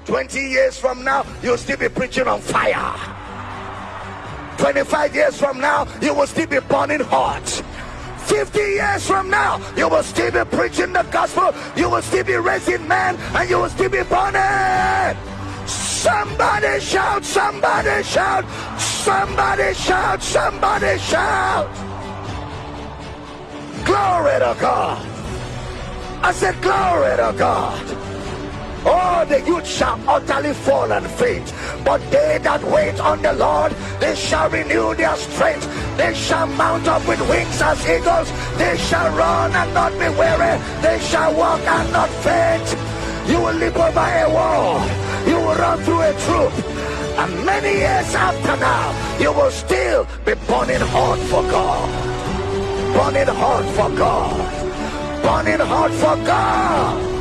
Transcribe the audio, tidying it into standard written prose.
20 years from now, you'll still be preaching on fire. 25 years from now, you will still be burning hot. 50 years from now, you will still be preaching the gospel. You will still be raising men, and you will still be burning. Somebody shout, somebody shout, somebody shout, somebody shout. Glory to God. I said glory to God. Oh, the youth shall utterly fall and faint, but they that wait on the Lord, they shall renew their strength. They shall mount up with wings as eagles. They shall run and not be weary. They shall walk and not faint. You will leap over a wall. You will run through a troop. And many years after now, you will still be burning hot for God. Burning hot for God. Burning hot for God.